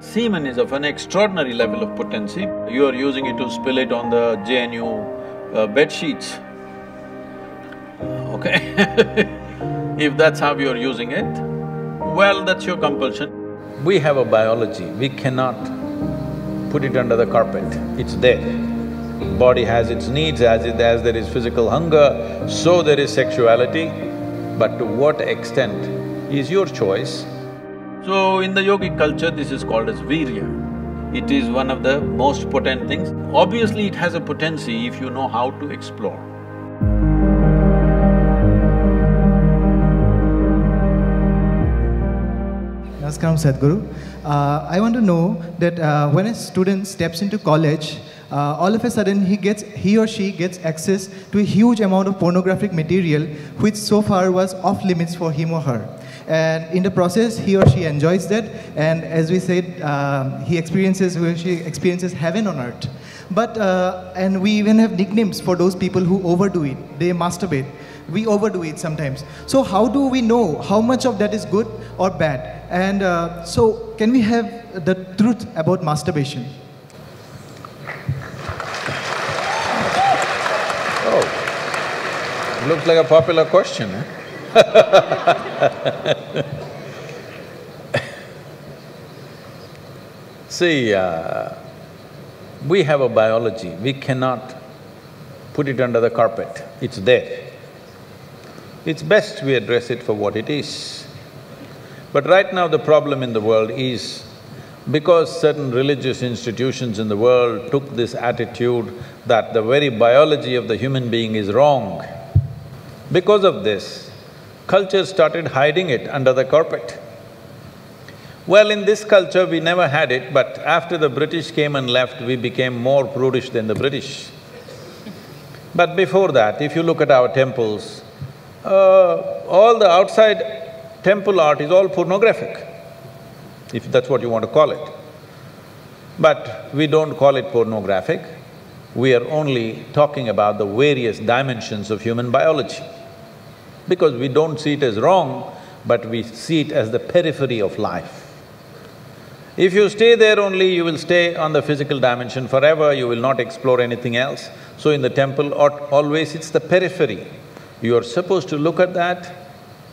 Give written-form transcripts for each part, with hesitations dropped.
Semen is of an extraordinary level of potency. You are using it to spill it on the JNU bed sheets, okay? If that's how you're using it, well, that's your compulsion. We have a biology, we cannot put it under the carpet, it's there. Body has its needs, as there is physical hunger, so there is sexuality, but to what extent is your choice. So in the yogic culture, this is called as Virya. It is one of the most potent things. Obviously, it has a potency if you know how to explore. Namaskaram, Sadhguru. I want to know that when a student steps into college, all of a sudden he or she gets access to a huge amount of pornographic material which so far was off limits for him or her. And in the process, he or she enjoys that, and as we said, he or she experiences heaven on earth. But, and we even have nicknames for those people who overdo it. They masturbate. We overdo it sometimes. So how do we know how much of that is good or bad? And so can we have the truth about masturbation? Oh, looks like a popular question, eh? See, we have a biology, we cannot put it under the carpet, it's there. It's best we address it for what it is. But right now the problem in the world is, because certain religious institutions in the world took this attitude that the very biology of the human being is wrong, because of this, culture started hiding it under the carpet. Well, in this culture we never had it, but after the British came and left, we became more prudish than the British. But before that, if you look at our temples, all the outside temple art is all pornographic, if that's what you want to call it. But we don't call it pornographic, we are only talking about the various dimensions of human biology. Because we don't see it as wrong, but we see it as the periphery of life. If you stay there only, you will stay on the physical dimension forever, you will not explore anything else. So in the temple, always it's the periphery. You are supposed to look at that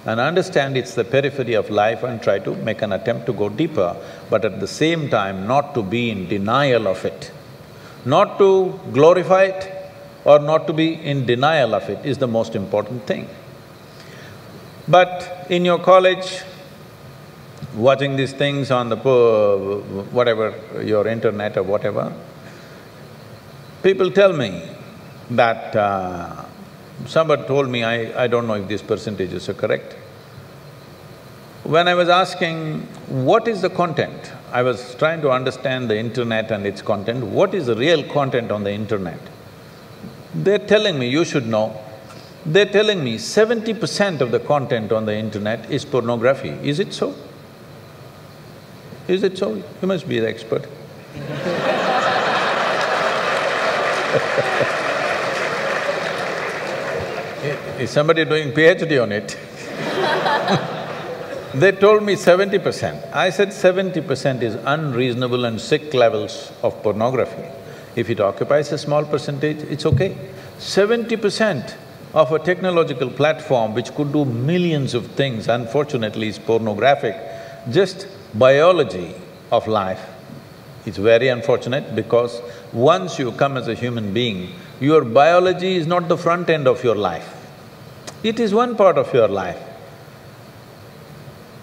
and understand it's the periphery of life and try to make an attempt to go deeper, but at the same time not to be in denial of it. Not to glorify it or not to be in denial of it is the most important thing. But in your college, watching these things on the whatever, your internet or whatever, people tell me that… somebody told me, I don't know if these percentages are correct. When I was asking, what is the content? I was trying to understand the internet and its content, what is the real content on the internet? They're telling me, you should know, they're telling me 70% of the content on the internet is pornography. Is it so? Is it so? You must be the expert. Is somebody doing PhD on it? They told me 70%. I said 70% is unreasonable and sick levels of pornography. If it occupies a small percentage, it's okay. 70% of a technological platform which could do millions of things, unfortunately is pornographic. Just biology of life is very unfortunate because once you come as a human being, your biology is not the front end of your life. It is one part of your life.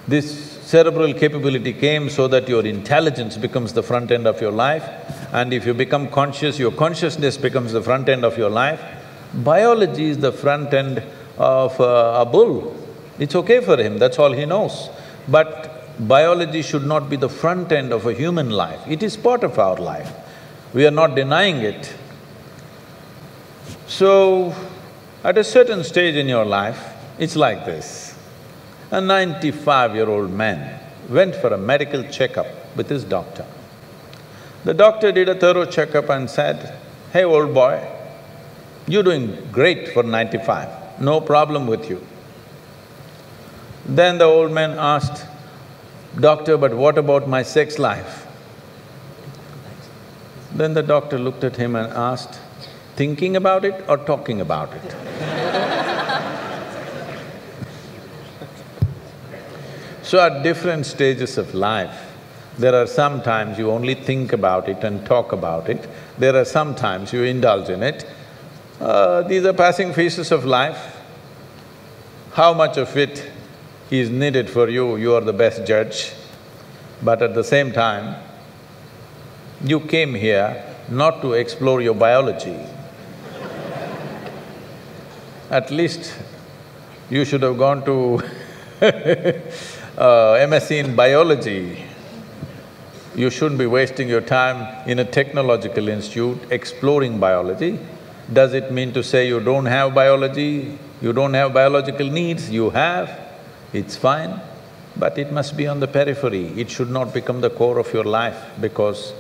This cerebral capability came so that your intelligence becomes the front end of your life, and if you become conscious, your consciousness becomes the front end of your life. Biology is the front end of a bull. It's okay for him, that's all he knows. But biology should not be the front end of a human life. It is part of our life. We are not denying it. So, at a certain stage in your life, it's like this. A 95-year-old man went for a medical checkup with his doctor. The doctor did a thorough checkup and said, "Hey, old boy, you're doing great for 95, no problem with you." Then the old man asked, "Doctor, but what about my sex life?" Then the doctor looked at him and asked, thinking about it or talking about it? So at different stages of life, there are some times you only think about it and talk about it, there are some times you indulge in it. These are passing phases of life. How much of it is needed for you, you are the best judge. But at the same time, you came here not to explore your biology. At least you should have gone to MSc in biology. You shouldn't be wasting your time in a technological institute exploring biology. Does it mean to say you don't have biology, you don't have biological needs? You have, it's fine, but it must be on the periphery. It should not become the core of your life because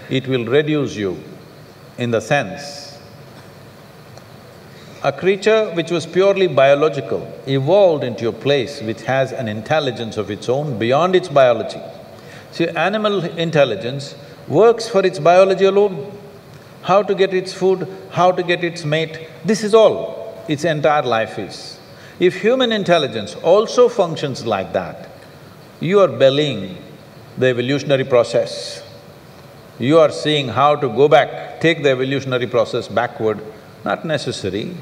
it will reduce you in the sense. A creature which was purely biological evolved into a place which has an intelligence of its own beyond its biology. See, animal intelligence works for its biology alone. How to get its food, how to get its mate, this is all its entire life is. If human intelligence also functions like that, you are bellying the evolutionary process. You are seeing how to go back, take the evolutionary process backward, not necessary.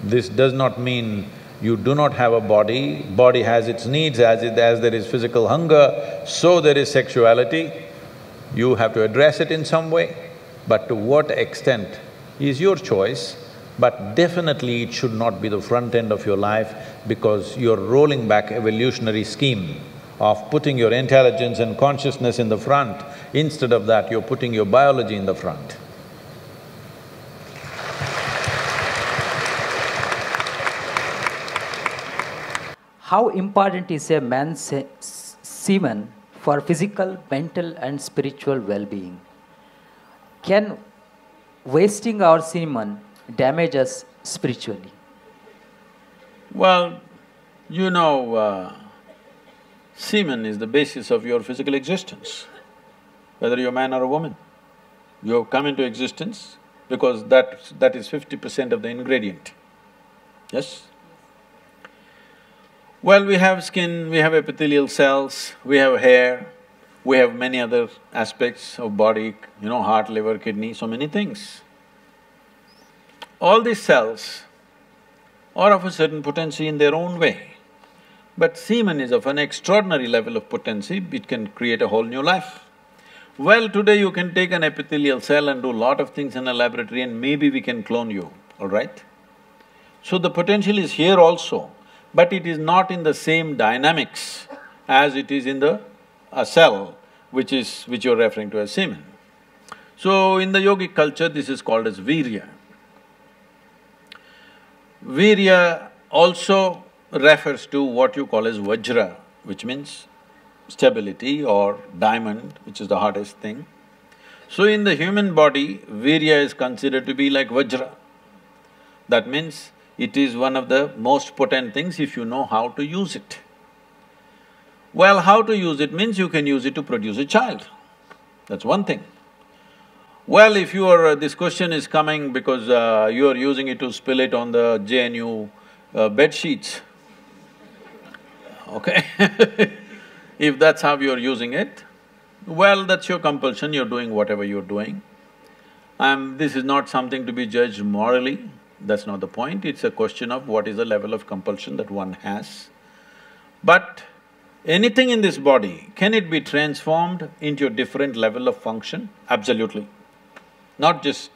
This does not mean you do not have a body, body has its needs, as there is physical hunger, so there is sexuality. You have to address it in some way, but to what extent is your choice, but definitely it should not be the front end of your life because you're rolling back evolutionary scheme of putting your intelligence and consciousness in the front. Instead of that, you're putting your biology in the front. How important is a man's semen for physical, mental and spiritual well-being? Can wasting our semen damage us spiritually? Well, you know, semen is the basis of your physical existence, whether you're a man or a woman. You have come into existence because that is 50% of the ingredient, yes? Well, we have skin, we have epithelial cells, we have hair, we have many other aspects of body, you know, heart, liver, kidney, so many things. All these cells are of a certain potency in their own way, but semen is of an extraordinary level of potency, it can create a whole new life. Well, today you can take an epithelial cell and do a lot of things in a laboratory and maybe we can clone you, all right? So the potential is here also, but it is not in the same dynamics as it is in a cell which you're referring to as semen. So in the yogic culture, this is called as Virya. Virya also refers to what you call as Vajra, which means stability, or diamond, which is the hardest thing. So in the human body, Virya is considered to be like Vajra. That means it is one of the most potent things if you know how to use it. Well, how to use it means you can use it to produce a child, that's one thing. Well, if you are… this question is coming because you are using it to spill it on the JNU bed sheets, okay? If that's how you're using it, well, that's your compulsion, you're doing whatever you're doing. This is not something to be judged morally. That's not the point, it's a question of what is the level of compulsion that one has. But anything in this body, can it be transformed into a different level of function? Absolutely. Not just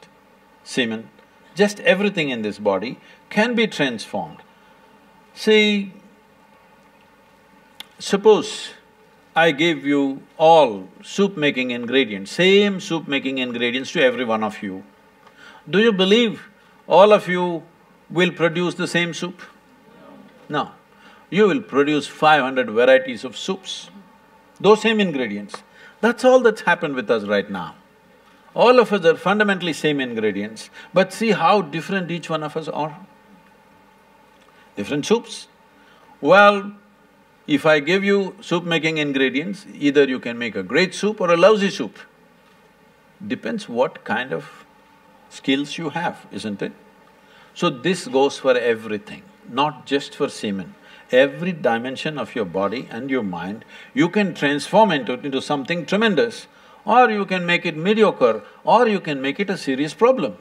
semen, just everything in this body can be transformed. See, suppose I gave you all soup-making ingredients, same soup-making ingredients to every one of you. Do you believe all of you will produce the same soup? No. You will produce 500 varieties of soups, those same ingredients. That's all that's happened with us right now. All of us are fundamentally same ingredients, but see how different each one of us are. Different soups. Well, if I give you soup-making ingredients, either you can make a great soup or a lousy soup. Depends what kind of skills you have, isn't it? So this goes for everything, not just for semen. Every dimension of your body and your mind, you can transform into something tremendous, or you can make it mediocre, or you can make it a serious problem.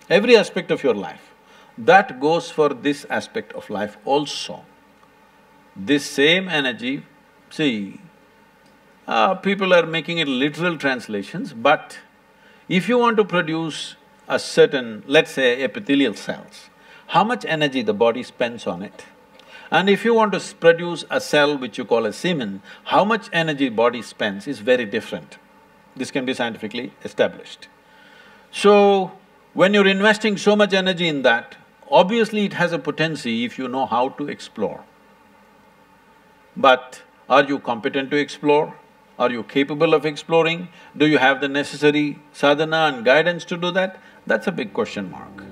Every aspect of your life. That goes for this aspect of life also. This same energy, see, people are making it literal translations, but if you want to produce a certain, let's say, epithelial cells, how much energy the body spends on it? And if you want to produce a cell which you call a semen, how much energy body spends is very different. This can be scientifically established. So, when you're investing so much energy in that, obviously it has a potency if you know how to explore. But are you competent to explore? Are you capable of exploring? Do you have the necessary sadhana and guidance to do that? That's a big question mark.